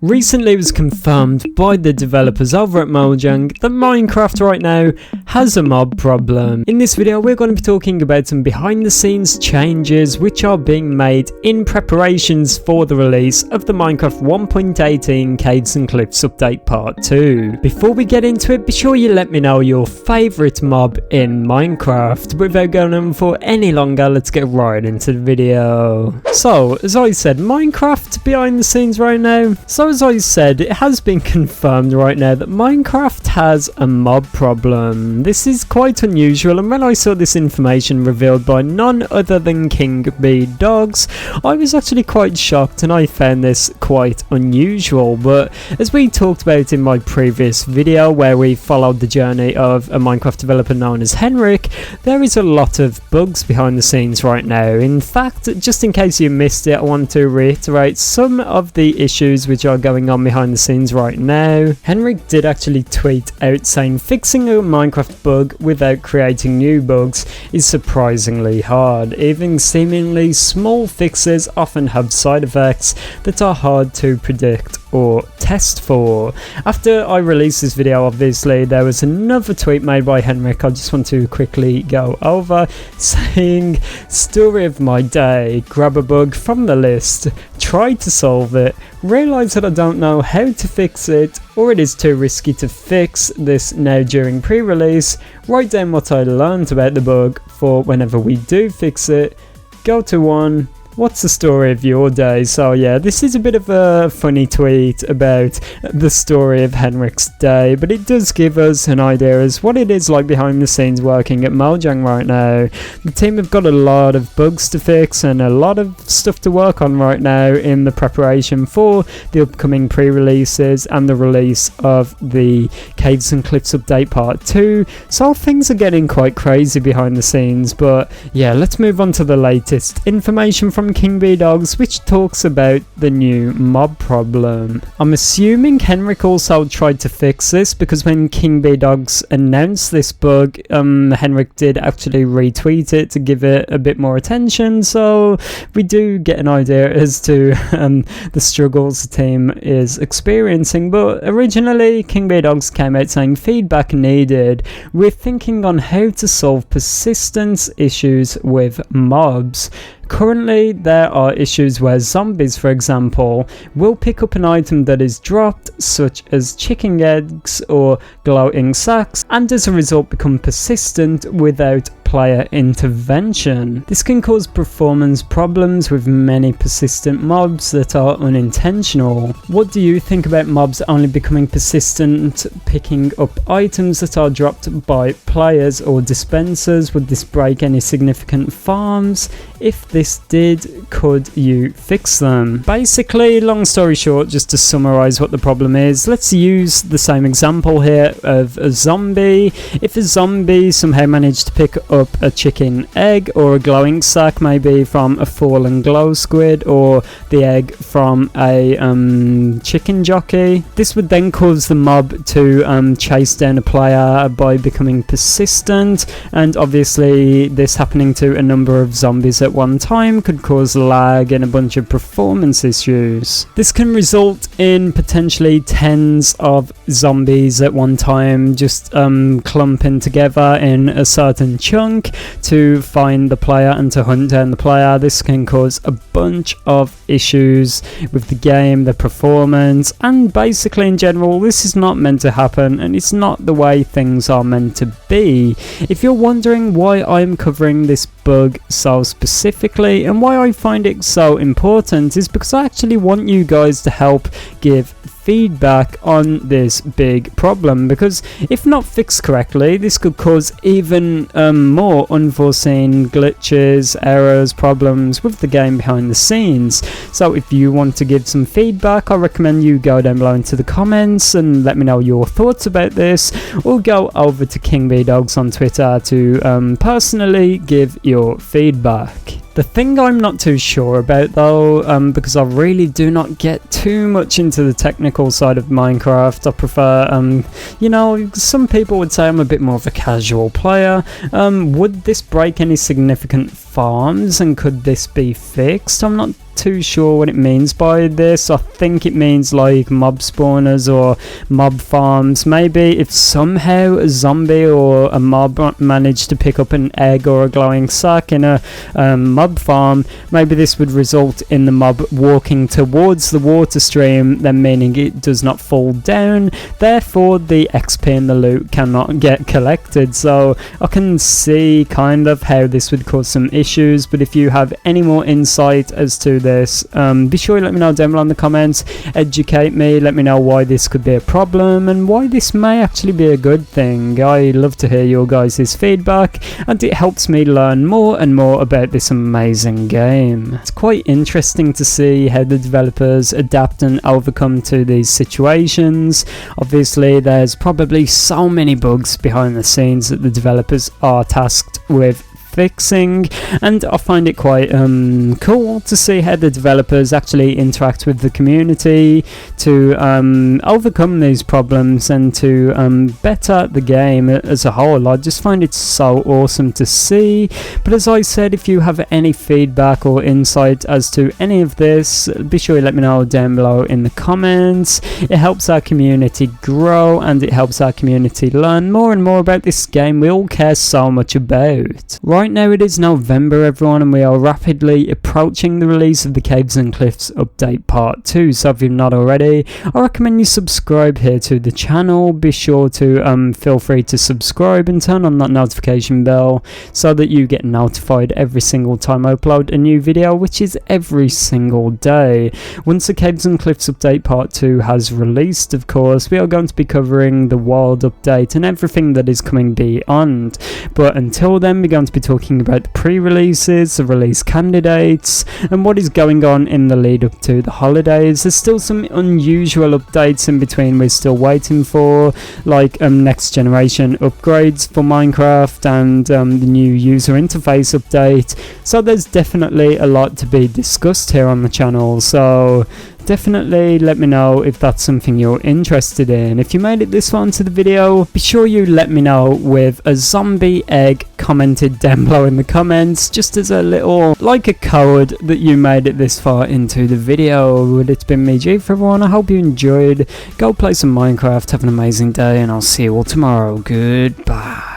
Recently it was confirmed by the developers over at Mojang that Minecraft right now has a mob problem. In this video we're going to be talking about some behind the scenes changes which are being made in preparations for the release of the Minecraft 1.18 Caves and Cliffs update part 2. Before we get into it, be sure you let me know your favourite mob in Minecraft. Without going on for any longer, let's get right into the video. So, as I said, Minecraft behind the scenes right now. So as I said, it has been confirmed right now that Minecraft has a mob problem. This is quite unusual, and when I saw this information revealed by none other than King B Dogs, I was actually quite shocked and I found this quite unusual. But as we talked about in my previous video where we followed the journey of a Minecraft developer known as Henrik, there is a lot of bugs behind the scenes right now. In fact, just in case you missed it, I want to reiterate some of the issues which are going on behind the scenes right now. Henrik did actually tweet out saying fixing a Minecraft bug without creating new bugs is surprisingly hard. Even seemingly small fixes often have side effects that are hard to predict or test for. After I released this video, obviously there was another tweet made by Henrik I just want to quickly go over, saying, "Story of my day, grab a bug from the list, try to solve it, realise that I don't know how to fix it, or it is too risky to fix this now during pre-release, write down what I learned about the bug for whenever we do fix it, go to one, what's the story of your day?" So yeah, this is a bit of a funny tweet about the story of Henrik's day, but it does give us an idea as what it is like behind the scenes working at Mojang right now. The team have got a lot of bugs to fix and a lot of stuff to work on right now in the preparation for the upcoming pre-releases and the release of the Caves and Cliffs update part 2. So things are getting quite crazy behind the scenes, but yeah, let's move on to the latest information from King B Dogs, which talks about the new mob problem. I'm assuming Henrik also tried to fix this, because when King B Dogs announced this bug, Henrik did actually retweet it to give it a bit more attention, so we do get an idea as to the struggles the team is experiencing. But originally King B Dogs came out saying feedback needed. We're thinking on how to solve persistence issues with mobs. Currently, there are issues where zombies, for example, will pick up an item that is dropped, such as chicken eggs or glowing sacks, and as a result become persistent without player intervention. This can cause performance problems with many persistent mobs that are unintentional. What do you think about mobs only becoming persistent, picking up items that are dropped by players or dispensers? Would this break any significant farms? If this did, could you fix them? Basically, long story short, just to summarize what the problem is, let's use the same example here of a zombie. If a zombie somehow managed to pick up a chicken egg or a glowing sack, maybe from a fallen glow squid, or the egg from a chicken jockey, this would then cause the mob to chase down a player by becoming persistent, and obviously this happening to a number of zombies at one time could cause lag and a bunch of performance issues. This can result in potentially tens of zombies at one time just clumping together in a certain chunk to find the player and to hunt down the player. This can cause a bunch of issues with the game, the performance, and basically in general this is not meant to happen, and it's not the way things are meant to be. If you're wondering why I'm covering this bug so specifically and why I find it so important, is because I actually want you guys to help give feedback on this big problem, because if not fixed correctly, this could cause even more unforeseen glitches, errors, problems with the game behind the scenes. So if you want to give some feedback, I recommend you go down below into the comments and let me know your thoughts about this, or go over to King B Dogs on Twitter to personally give your feedback. The thing I'm not too sure about though, because I really do not get too much into the technical side of Minecraft, I prefer, you know, some people would say I'm a bit more of a casual player. Would this break any significant farms, and could this be fixed? I'm not too sure what it means by this. I think it means like mob spawners or mob farms. Maybe if somehow a zombie or a mob managed to pick up an egg or a glowing sack in a mob farm, maybe this would result in the mob walking towards the water stream, then meaning it does not fall down, therefore the XP and the loot cannot get collected. So I can see kind of how this would cause some issues, but if you have any more insight as to this, be sure you let me know down below in the comments. Educate me, let me know why this could be a problem and why this may actually be a good thing. I love to hear your guys' feedback, and it helps me learn more and more about this amazing game. It's quite interesting to see how the developers adapt and overcome to these situations. Obviously there's probably so many bugs behind the scenes that the developers are tasked with fixing, and I find it quite cool to see how the developers actually interact with the community to overcome these problems and to better the game as a whole. I just find it so awesome to see. But as I said, if you have any feedback or insight as to any of this, be sure you let me know down below in the comments. It helps our community grow, and it helps our community learn more and more about this game we all care so much about. Right now it is November, everyone, and we are rapidly approaching the release of the Caves and Cliffs update part 2, so if you're not already, I recommend you subscribe here to the channel. Be sure to feel free to subscribe and turn on that notification bell so that you get notified every single time I upload a new video, which is every single day. Once the Caves and Cliffs update part 2 has released, of course, we are going to be covering the wild update and everything that is coming beyond, but until then we're going to be talking about the pre-releases, the release candidates, and what is going on in the lead up to the holidays. There's still some unusual updates in between we're still waiting for, like next generation upgrades for Minecraft and the new user interface update. So there's definitely a lot to be discussed here on the channel, so definitely let me know if that's something you're interested in. If you made it this far into the video, be sure you let me know with a zombie egg commented down below in the comments, just as a little, like a code that you made it this far into the video. But it's been me, ItzJhief, everyone. I hope you enjoyed. Go play some Minecraft, have an amazing day, and I'll see you all tomorrow. Goodbye.